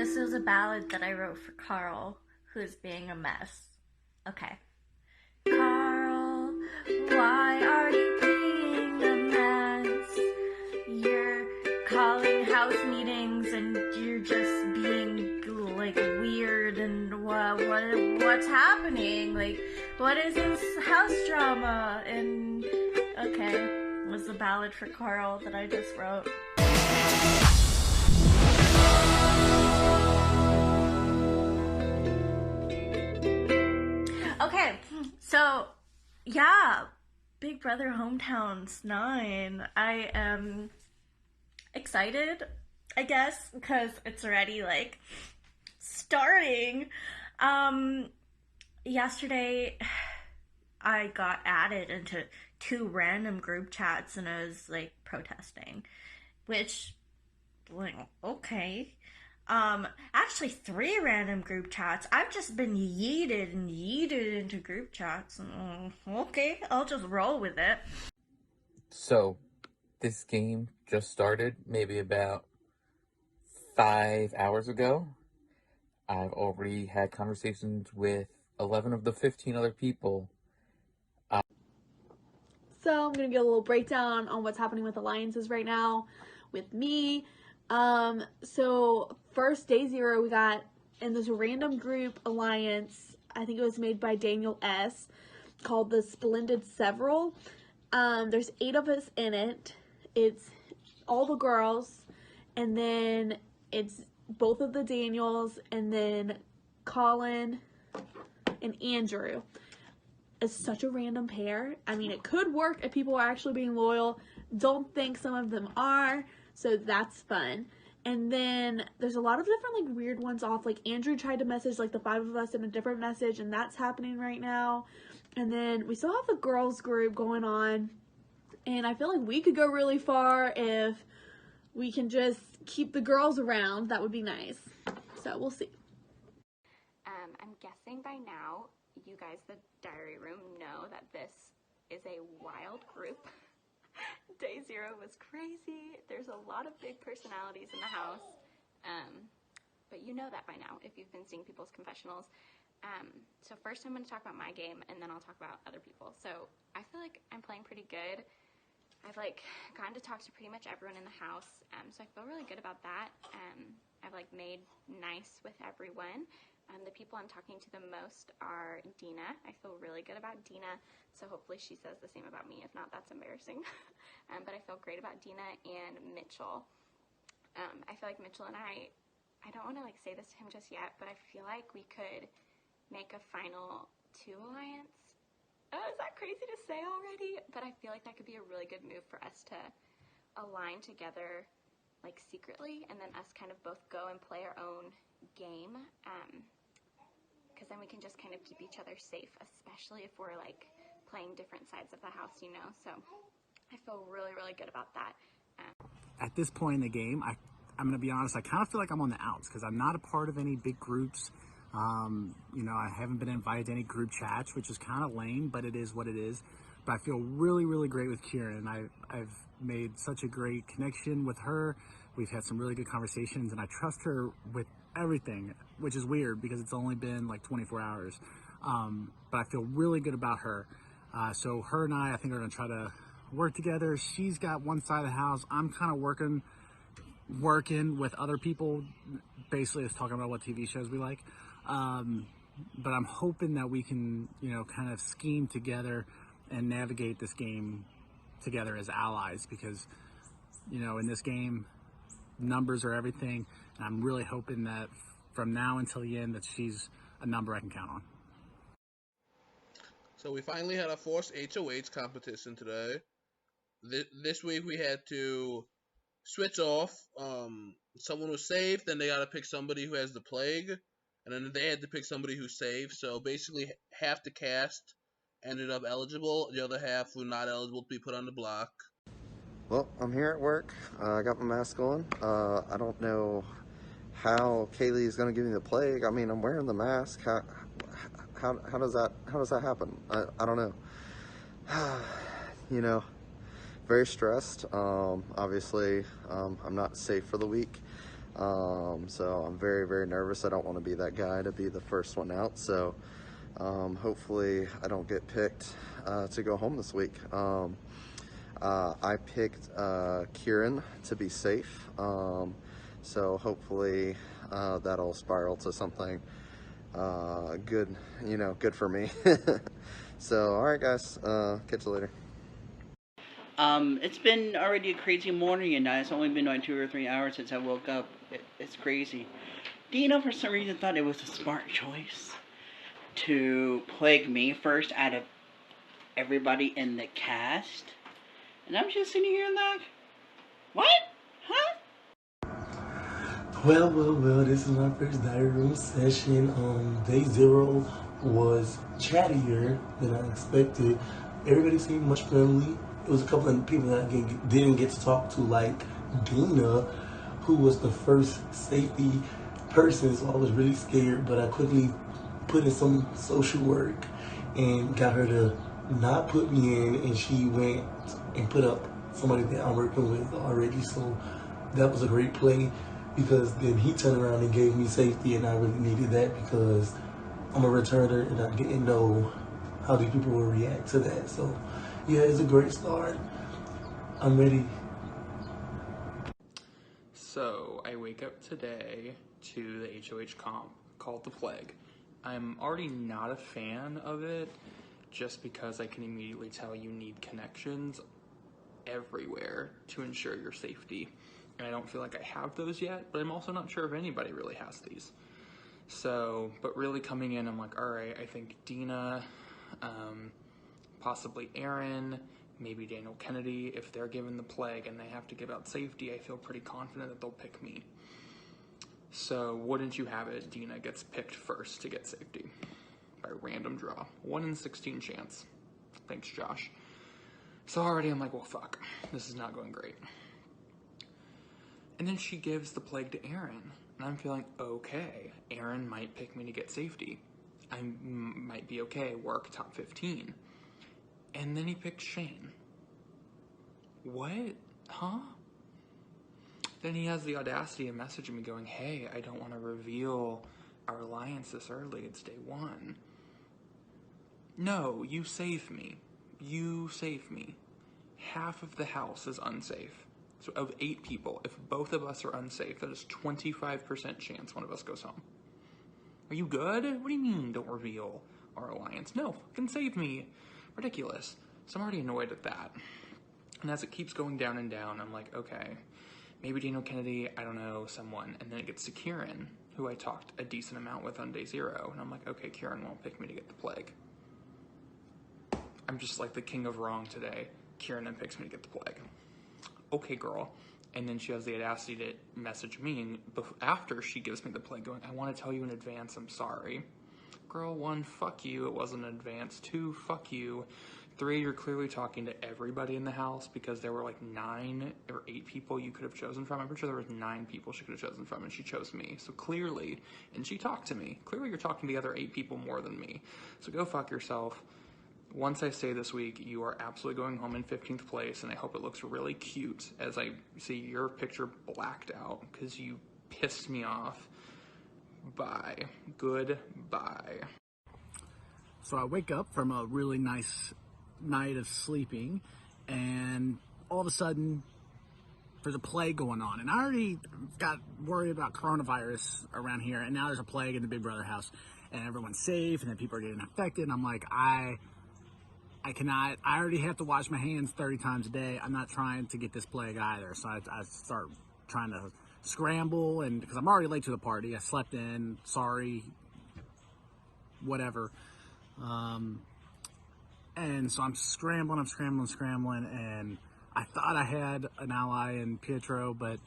This is a ballad that I wrote for Carl, who's being a mess. Okay. Carl, why are you being a mess? You're calling house meetings and you're just being like weird and what's happening? Like, what is this house drama? And okay, it was the ballad for Carl that I just wrote. Okay, so yeah, Big Brother Hometowns 9. I am excited, I guess, because it's already like starting. Yesterday I got added into 2 random group chats and I was like protesting, which, like, okay. Actually 3 random group chats. I've just been yeeted into group chats. Okay, I'll just roll with it. So, this game just started maybe about 5 hours ago. I've already had conversations with 11 of the 15 other people. So I'm going to get a little breakdown on what's happening with alliances right now with me. So first, day 0, we got in this random group alliance, I think it was made by Daniel S., called the Splendid Several. There's 8 of us in it. It's all the girls, and then it's both of the Daniels, and then Colin and Andrew. It's such a random pair. I mean, it could work if people are actually being loyal. Don't think some of them are, so that's fun. And then there's a lot of different like weird ones off. Like Andrew tried to message like the 5 of us in a different message, and that's happening right now. And then we still have the girls group going on, and I feel like we could go really far if we can just keep the girls around. That would be nice. So we'll see. I'm guessing by now you guys, the diary room, know that this is a wild group. Day 0 was crazy. There's a lot of big personalities in the house. But you know that by now if you've been seeing people's confessionals. So first I'm going to talk about my game, and then I'll talk about other people. So I feel like I'm playing pretty good. I've like gotten to talk to pretty much everyone in the house, so I feel really good about that. I've like made nice with everyone. The people I'm talking to the most are Dina. I feel really good about Dina, so hopefully she says the same about me. If not, that's embarrassing. But I feel great about Dina and Mitchell. I feel like Mitchell and I don't want to like say this to him just yet, but I feel like we could make a final 2 alliance. Oh, is that crazy to say already? But I feel like that could be a really good move for us to align together like secretly, and then us kind of both go and play our own game, because then we can just kind of keep each other safe, especially if we're like playing different sides of the house, you know. So I feel really, really good about that. At this point in the game, I'm going to be honest, I kind of feel like I'm on the outs because I'm not a part of any big groups. You know, I haven't been invited to any group chats, which is kind of lame, but it is what it is. But I feel really, really great with Kieran. I've made such a great connection with her. We've had some really good conversations, and I trust her with everything, which is weird because it's only been like 24 hours. But I feel really good about her. So her and I think, are going to try to work together. She's got one side of the house. I'm kind of working with other people. Basically, it's talking about what TV shows we like. But I'm hoping that we can, you know, kind of scheme together and navigate this game together as allies, because, you know, in this game, numbers are everything, and I'm really hoping that from now until the end that she's a number I can count on. So we finally had a forced HOH competition today. This week we had to switch off. Someone was saved, then they got to pick somebody who has the plague, and then they had to pick somebody who's saved. So basically half the cast ended up eligible, the other half were not eligible to be put on the block. Well, I'm here at work. I got my mask on. I don't know how Kaylee is going to give me the plague. I mean, I'm wearing the mask. How does that happen? I don't know. You know, very stressed. Obviously, I'm not safe for the week. So I'm very, very nervous. I don't want to be that guy to be the first one out. So hopefully I don't get picked to go home this week. I picked Kieran to be safe. So hopefully that'll spiral to something good, good for me. So, all right, guys, catch you later. It's been already a crazy morning, and it's only been like 2 or 3 hours since I woke up. It's crazy. Dina, for some reason, thought it was a smart choice to plague me first out of everybody in the cast. And I'm just sitting here like, what? Huh? Well, this is my first diary room session. Day 0 was chattier than I expected. Everybody seemed much friendly. It was a couple of people that I didn't get to talk to, like Dina, who was the first safety person, so I was really scared, but I quickly put in some social work and got her to not put me in, and she went and put up somebody that I'm working with already, so that was a great play, because then he turned around and gave me safety, and I really needed that because I'm a returner and I didn't know how these people will react to that. So yeah, it's a great start. I'm ready. So I wake up today to the HOH comp called The Plague. I'm already not a fan of it just because I can immediately tell you need connections everywhere to ensure your safety. And I don't feel like I have those yet, but I'm also not sure if anybody really has these. So, but really coming in, I'm like, all right, I think Dina, possibly Aaron, maybe Daniel Kennedy, if they're given the plague and they have to give out safety, I feel pretty confident that they'll pick me. So, wouldn't you have it, Dina gets picked first to get safety by random draw. 1 in 16 chance. Thanks, Josh. So already I'm like, well, fuck, this is not going great. And then she gives the plague to Aaron, and I'm feeling, okay, Aaron might pick me to get safety. I might be okay, work top 15. And then he picks Shane. What? Huh? Then he has the audacity of messaging me going, hey, I don't want to reveal our alliance this early, it's day 1. No, you save me. You save me. Half of the house is unsafe. So of 8 people, if both of us are unsafe, that is 25% chance one of us goes home. Are you good? What do you mean don't reveal our alliance? No, fucking save me. Ridiculous. So I'm already annoyed at that. And as it keeps going down and down, I'm like, okay, maybe Daniel Kennedy, I don't know, someone. And then it gets to Kieran, who I talked a decent amount with on day 0. And I'm like, okay, Kieran won't pick me to get the plague. I'm just like the king of wrong today. Kieran then picks me to get the plague. Okay, girl. And then she has the audacity to message me after she gives me the plague going, I want to tell you in advance, I'm sorry. Girl, 1, fuck you, it wasn't in advance. 2, fuck you. 3, you're clearly talking to everybody in the house because there were like 9 or 8 people you could have chosen from. I'm pretty sure there was 9 people she could have chosen from, and she chose me. So clearly, and she talked to me. Clearly you're talking to the other 8 people more than me. So go fuck yourself. Once I say this week, you are absolutely going home in 15th place, and I hope it looks really cute as I see your picture blacked out because you pissed me off. Bye. Goodbye. So I wake up from a really nice night of sleeping, and all of a sudden there's a plague going on, and I already got worried about coronavirus around here, and now there's a plague in the Big Brother house, and everyone's safe, and then people are getting infected, and I'm like, I already have to wash my hands 30 times a day. I'm not trying to get this plague either. So I start trying to scramble, and because I'm already late to the party, I slept in, sorry, whatever. And so I'm scrambling, and I thought I had an ally in Pietro, but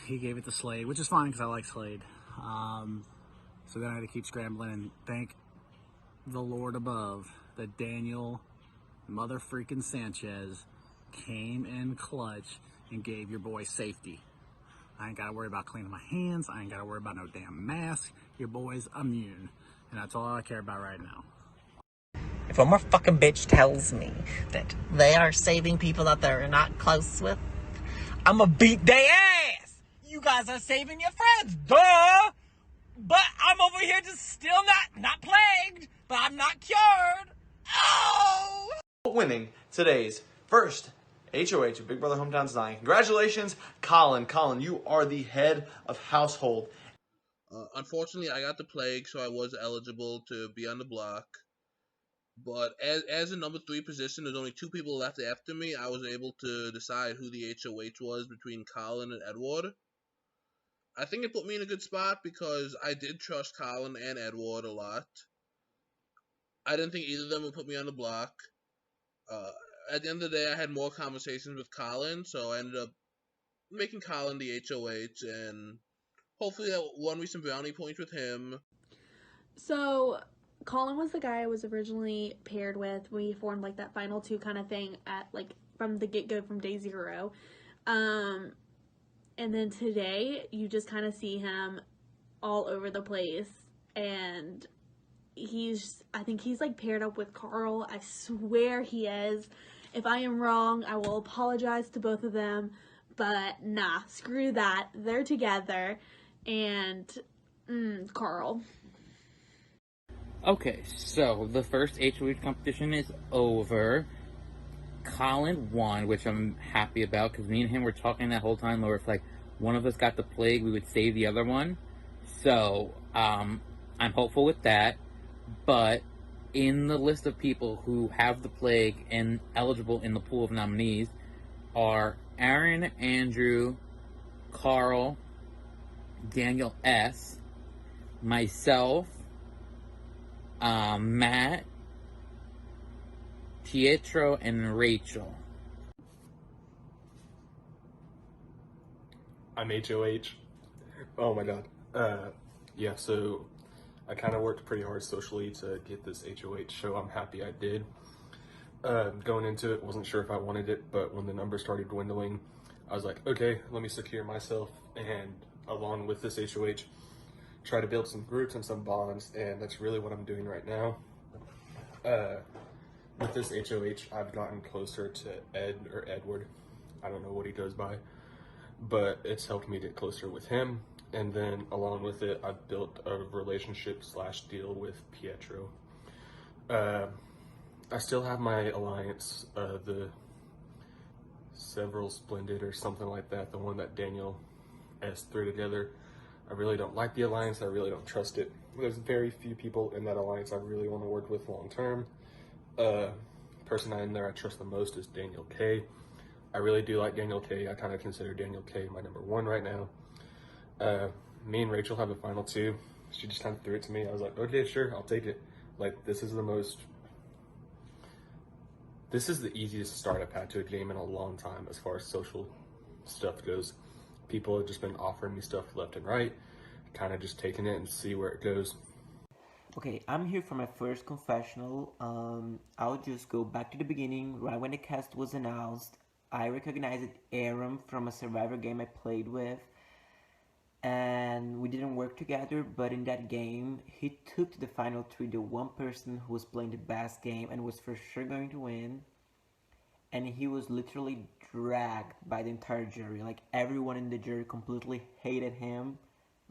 he gave it to Slade, which is fine because I like Slade. So then I had to keep scrambling, and thank the Lord above that Daniel motherfreaking Sanchez came in clutch and gave your boy safety. I ain't gotta worry about cleaning my hands. I ain't gotta worry about no damn mask. Your boy's immune. And that's all I care about right now. If one more fucking bitch tells me that they are saving people that they're not close with, I'ma beat their ass! You guys are saving your friends, duh! But I'm over here just still not plagued, but I'm not cured. Oh! Winning today's first HOH of Big Brother Hometown Design. Congratulations, Colin. Colin, you are the head of household. Unfortunately, I got the plague, so I was eligible to be on the block. But as a number 3 position, there's only 2 people left after me. I was able to decide who the HOH was between Colin and Edward. I think it put me in a good spot because I did trust Colin and Edward a lot. I didn't think either of them would put me on the block. At the end of the day, I had more conversations with Colin, so I ended up making Colin the HOH, and hopefully that won me some brownie points with him. So Colin was the guy I was originally paired with. We formed like that final 2 kind of thing at like from the get-go from day 0. And then today you just kind of see him all over the place, and I think he's like paired up with Carl. I swear he is. If I am wrong, I will apologize to both of them, but nah, screw that. They're together, and Carl. Okay, so the first HOH competition is over. Colin won, which I'm happy about, because me and him were talking that whole time where if like one of us got the plague, we would save the other one. So, I'm hopeful with that. But in the list of people who have the plague and eligible in the pool of nominees are Aaron, Andrew, Carl, Daniel S., myself, Matt, Pietro, and Rachel. I'm HOH. Oh my god. Yeah, so I kind of worked pretty hard socially to get this HOH show. I'm happy I did. Going into it, wasn't sure if I wanted it, but when the numbers started dwindling, I was like, okay, let me secure myself, and along with this HOH, try to build some groups and some bonds, and that's really what I'm doing right now. With this HOH, I've gotten closer to Ed or Edward. I don't know what he goes by, but it's helped me get closer with him. And then along with it, I've built a relationship / deal with Pietro. I still have my alliance, the Several Splendid or something like that, the one that Daniel S. threw together. I really don't like the alliance. I really don't trust it. There's very few people in that alliance I really want to work with long term. Person in there I trust the most is Daniel K. I really do like Daniel K. I kind of consider Daniel K. my number 1 right now. Me and Rachel have a final 2. She just kind of threw it to me. I was like, okay, sure, I'll take it. Like, this is the easiest start I've had to a game in a long time as far as social stuff goes. People have just been offering me stuff left and right, kind of just taking it and see where it goes. Okay, I'm here for my first confessional. I'll just go back to the beginning. Right when the cast was announced, I recognized Aaron from a Survivor game I played with, and we didn't work together, but in that game, he took to the final 3 the one person who was playing the best game and was for sure going to win, and he was literally dragged by the entire jury. Like, everyone in the jury completely hated him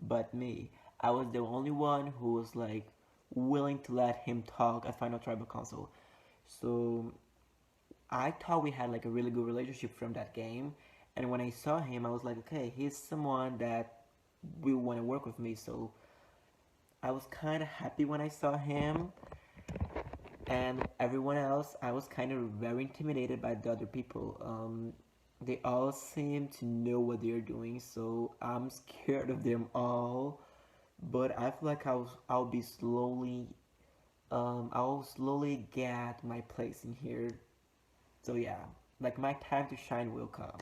but me. I was the only one who was like willing to let him talk at Final Tribal Council. So I thought we had like a really good relationship from that game, and when I saw him I was like, okay, he's someone that will want to work with me. So I was kind of happy when I saw him, and everyone else, I was kind of very intimidated by the other people. They all seem to know what they're doing, so I'm scared of them all. But I feel like I'll slowly get my place in here. So yeah, like my time to shine will come.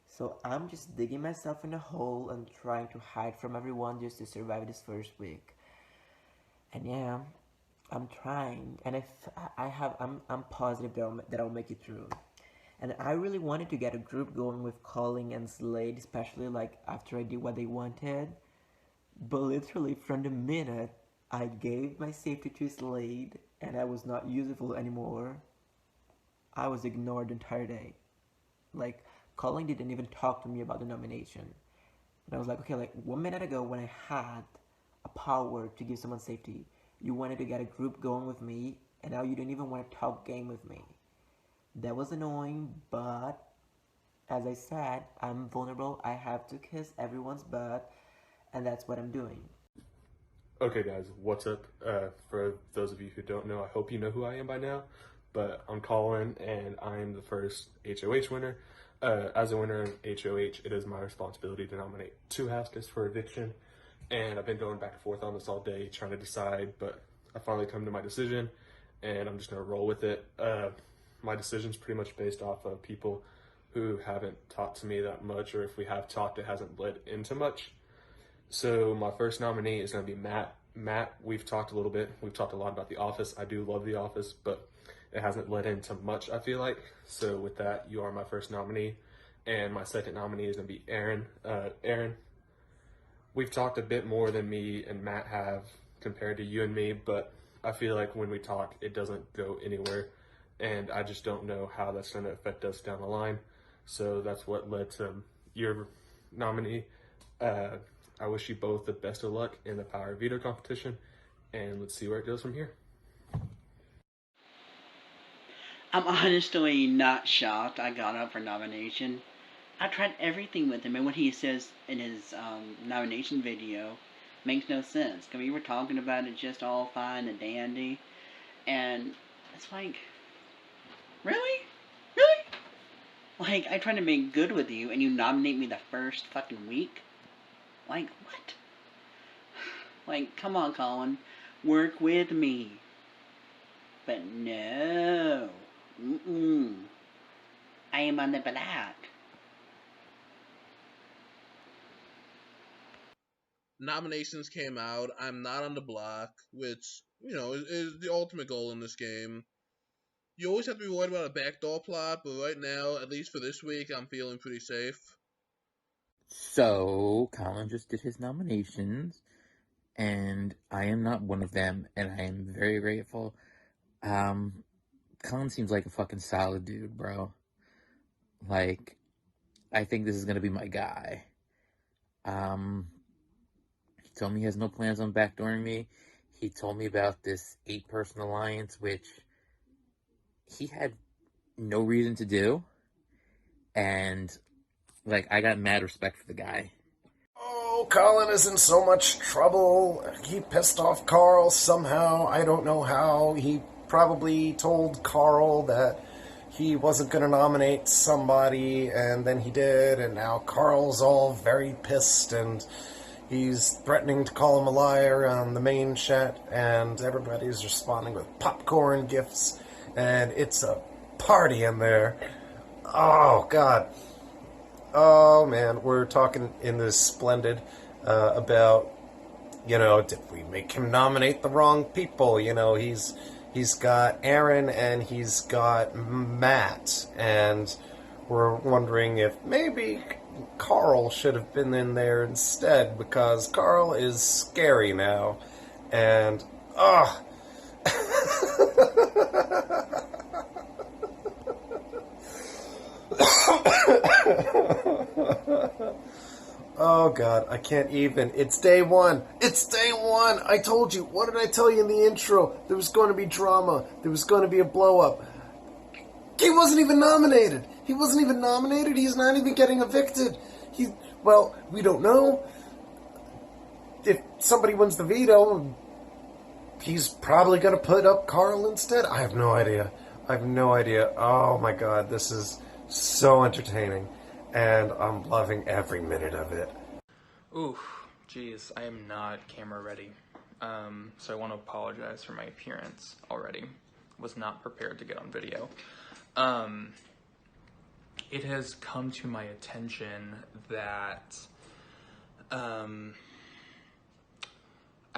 So I'm just digging myself in a hole and trying to hide from everyone just to survive this first week. And yeah, I'm trying, and I'm positive that I'll make it through. And I really wanted to get a group going with Colin and Slade, especially like after I did what they wanted. But literally from the minute I gave my safety to Slade and I was not useful anymore, I was ignored the entire day. Like, Colin didn't even talk to me about the nomination. And I was like, okay, like 1 minute ago when I had a power to give someone safety, you wanted to get a group going with me, and now you don't even want to talk game with me. That was annoying, but as I said, I'm vulnerable. I have to kiss everyone's butt, and that's what I'm doing. Okay, guys, what's up? For those of you who don't know, I hope you know who I am by now, but I'm Colin, and I am the first HOH winner. As a winner of HOH, it is my responsibility to nominate 2 houses for eviction, and I've been going back and forth on this all day trying to decide, but I finally come to my decision, and I'm just going to roll with it. My decision's pretty much based off of people who haven't talked to me that much, or if we have talked, it hasn't led into much. So my first nominee is going to be Matt. Matt, we've talked a little bit. We've talked a lot about The Office. I do love The Office, but it hasn't led into much, I feel like. So with that, you are my first nominee. And my second nominee is going to be Aaron. Aaron, we've talked a bit more than me and Matt have compared to you and me, but I feel like when we talk, it doesn't go anywhere. And I just don't know how that's going to affect us down the line. So that's what led to your nominee. I wish you both the best of luck in the Power Veto competition, and let's see where it goes from here. I'm honestly not shocked I got up for nomination. I tried everything with him, and what he says in his nomination video makes no sense. Cause we were talking about it just all fine and dandy, and it's like, really? Really? Like, I tried to make good with you, and you nominate me the first fucking week? Like, what? Like, come on, Colin. Work with me. But no. I am on the block. Nominations came out. I'm not on the block, which, is the ultimate goal in this game. You always have to be worried about a backdoor plot, but right now, at least for this week, I'm feeling pretty safe. So, Colin just did his nominations, and I am not one of them, and I am very grateful. Colin seems like a fucking solid dude, bro. Like, I think this is gonna be my guy. He told me he has no plans on backdooring me. He told me about this 8-person alliance, which he had no reason to do. And, like, I got mad respect for the guy. Oh, Colin is in so much trouble. He pissed off Carl somehow. I don't know how. He probably told Carl that he wasn't going to nominate somebody, and then he did, and now Carl's all very pissed, and he's threatening to call him a liar on the main chat, and everybody's responding with popcorn gifts, and it's a party in there. Oh, God. Oh, man, we're talking in this Splendid about, did we make him nominate the wrong people? He's got Aaron and he's got Matt, and we're wondering if maybe Carl should have been in there instead, because Carl is scary now, and, Oh, God, I can't even. It's day one. It's day one. I told you. What did I tell you in the intro? There was going to be drama. There was going to be a blow-up. He wasn't even nominated. He's not even getting evicted. Well, we don't know. If somebody wins the veto, he's probably going to put up Carl instead. I have no idea. Oh, my God, this is so entertaining, and I'm loving every minute of it. Oof, geez, I am not camera ready. So I want to apologize for my appearance already. Was not prepared to get on video. It has come to my attention that I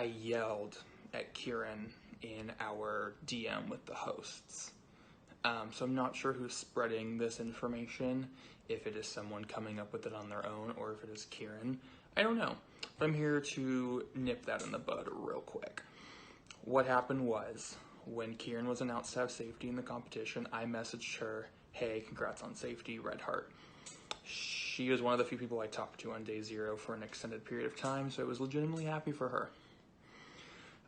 yelled at Kieran in our DM with the hosts. So I'm not sure who's spreading this information, if it is someone coming up with it on their own or if it is Kieran. I don't know, but I'm here to nip that in the bud real quick. What happened was, when Kieran was announced to have safety in the competition, I messaged her, hey, congrats on safety, red heart. she is one of the few people I talked to on day 0 for an extended period of time, so I was legitimately happy for her.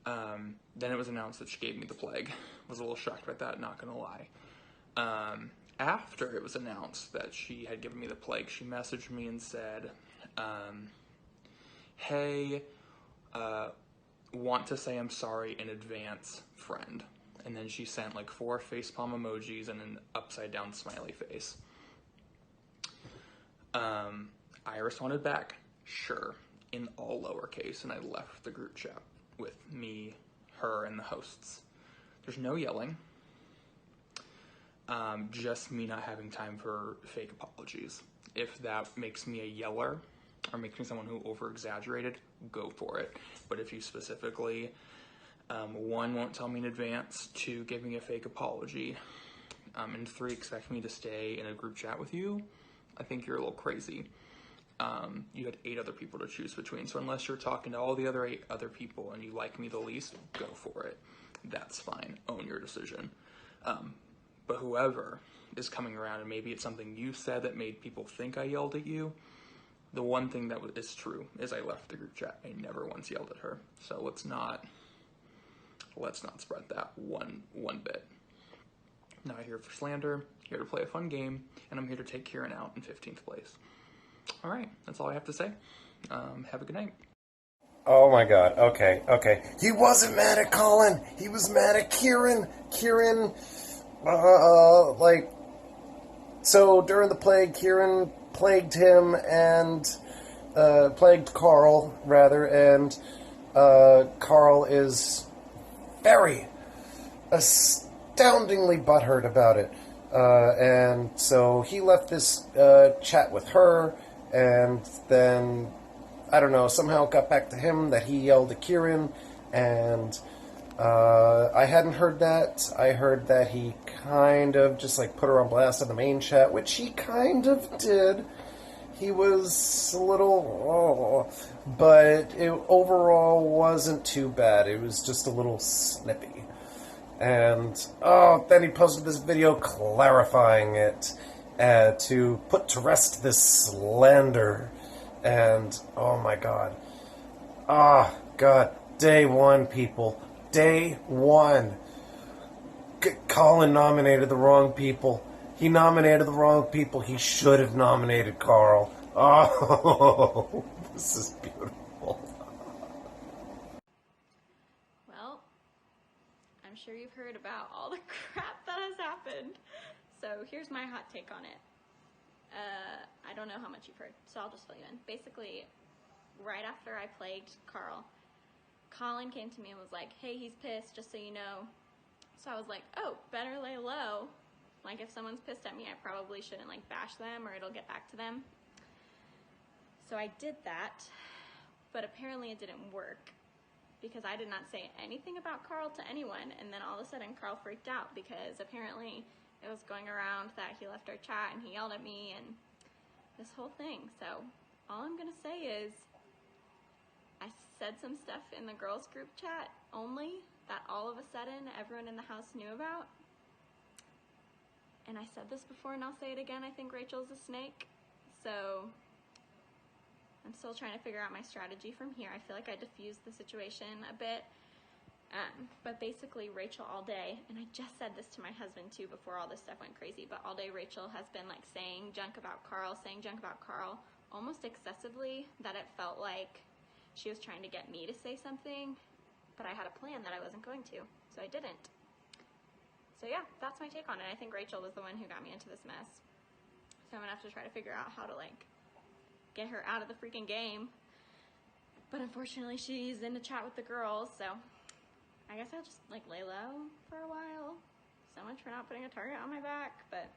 Then it was announced that she gave me the plague. I was a little shocked by that, not gonna lie. After it was announced that she had given me the plague, she messaged me and said, hey, want to say I'm sorry in advance, friend. And then she sent like 4 facepalm emojis and an upside down smiley face. I responded back, sure, in all lowercase, and I left the group chat with me, her, and the hosts. There's no yelling. Just me not having time for fake apologies. If that makes me a yeller or makes me someone who over-exaggerated, go for it. But if you specifically, 1, won't tell me in advance, 2, give me a fake apology, and 3, expect me to stay in a group chat with you, I think you're a little crazy. You had 8 other people to choose between, so unless you're talking to all the other 8 other people and you like me the least, go for it. That's fine. Own your decision. But whoever is coming around, and maybe it's something you said that made people think I yelled at you, the one thing that is true is I left the group chat. I never once yelled at her. So let's not spread that one bit. Not here for slander, here to play a fun game, and I'm here to take Kieran out in 15th place. All right, that's all I have to say. Have a good night. Oh my god, okay. He wasn't mad at Colin. He was mad at Kieran. So during the plague, Kieran plagued him and, plagued Carl, rather, and, Carl is very astoundingly butthurt about it. And so he left this, chat with her, and then, I don't know, somehow it got back to him that he yelled at Kieran, and I hadn't heard that. I heard that he kind of just like put her on blast in the main chat, which he kind of did. He was a little, but it overall wasn't too bad. It was just a little snippy. And, then he posted this video clarifying it to put to rest this slander. And, oh my god. God. Day 1, people. Day 1. Colin nominated the wrong people. He nominated the wrong people. He should have nominated Carl. Oh, this is beautiful. Well, I'm sure you've heard about all the crap that has happened. So here's my hot take on it. I don't know how much you've heard, so I'll just fill you in. Basically, right after I plagued Carl, Colin came to me and was like, hey, he's pissed, just so you know. So I was like, oh, better lay low. Like, if someone's pissed at me, I probably shouldn't, like, bash them or it'll get back to them. So I did that, but apparently it didn't work because I did not say anything about Carl to anyone, and then all of a sudden Carl freaked out because apparently it was going around that he left our chat and he yelled at me and this whole thing. So all I'm gonna say is I said some stuff in the girls group chat only that all of a sudden everyone in the house knew about. And I said this before and I'll say it again, I think Rachel's a snake. So I'm still trying to figure out my strategy from here. I feel like I diffused the situation a bit. But basically Rachel all day, and I just said this to my husband too before all this stuff went crazy, but all day Rachel has been like saying junk about Carl, almost excessively, that it felt like she was trying to get me to say something, but I had a plan that I wasn't going to, so I didn't. So yeah, that's my take on it. I think Rachel was the one who got me into this mess. So I'm gonna have to try to figure out how to like get her out of the freaking game. But unfortunately she's in the chat with the girls, so I guess I'll just like lay low for a while. So much for not putting a target on my back, but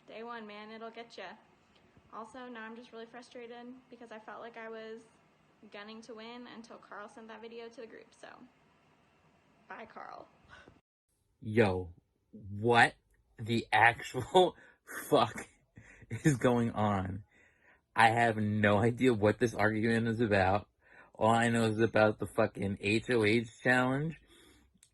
day 1, man, it'll get ya. Also, now I'm just really frustrated because I felt like I was gunning to win until Carl sent that video to the group, so bye, Carl. Yo, what the actual fuck is going on? I have no idea what this argument is about. All I know is about the fucking HOH challenge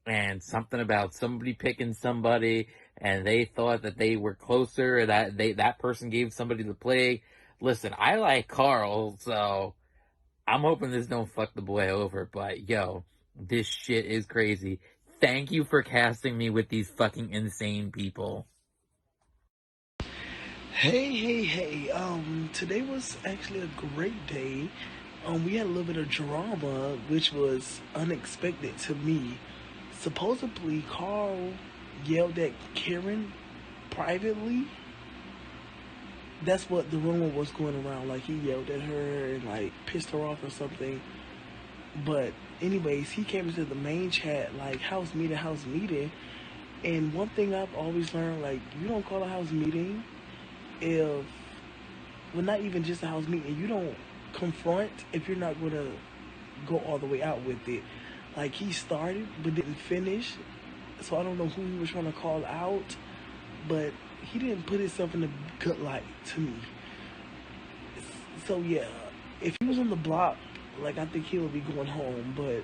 and something about somebody picking somebody and they thought that they were closer, that person gave somebody the plague. Listen, I like Carl, so I'm hoping this don't fuck the boy over, but yo, this shit is crazy. Thank you for casting me with these fucking insane people. Hey, today was actually a great day. We had a little bit of drama, which was unexpected to me. Supposedly, Carl yelled at Karen privately. That's what the rumor was going around. Like, he yelled at her and, like, pissed her off or something. But, anyways, he came into the main chat, like, house meeting. And one thing I've always learned, like, you don't call a house meeting if, well, not even just a house meeting, you don't confront if you're not going to go all the way out with it. Like, he started but didn't finish, so I don't know who he was trying to call out, but he didn't put himself in a good light to me. So yeah, if he was on the block, like, I think he would be going home, but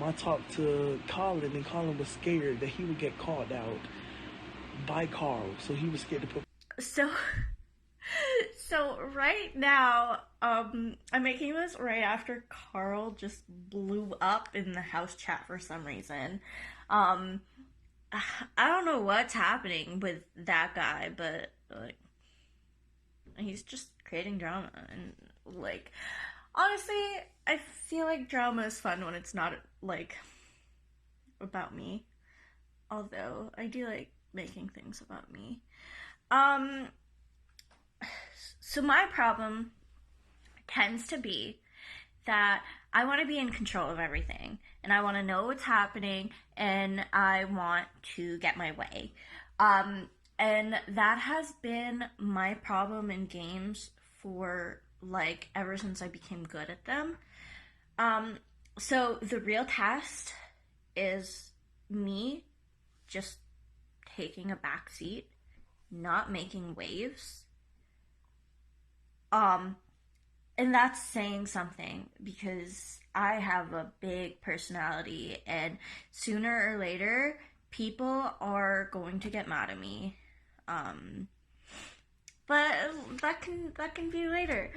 I talked to Colin, and Colin was scared that he would get called out by Carl, so he was scared to put. So right now, I'm making this right after Carl just blew up in the house chat for some reason. I don't know what's happening with that guy, but like, he's just creating drama, and like, honestly, I feel like drama is fun when it's not like about me. Although I do like making things about me. So my problem tends to be that I want to be in control of everything, and I want to know what's happening, and I want to get my way. And that has been my problem in games for, like, ever since I became good at them. So the real test is me just taking a back seat, not making waves. And that's saying something, because I have a big personality, and sooner or later, people are going to get mad at me. But that can be later.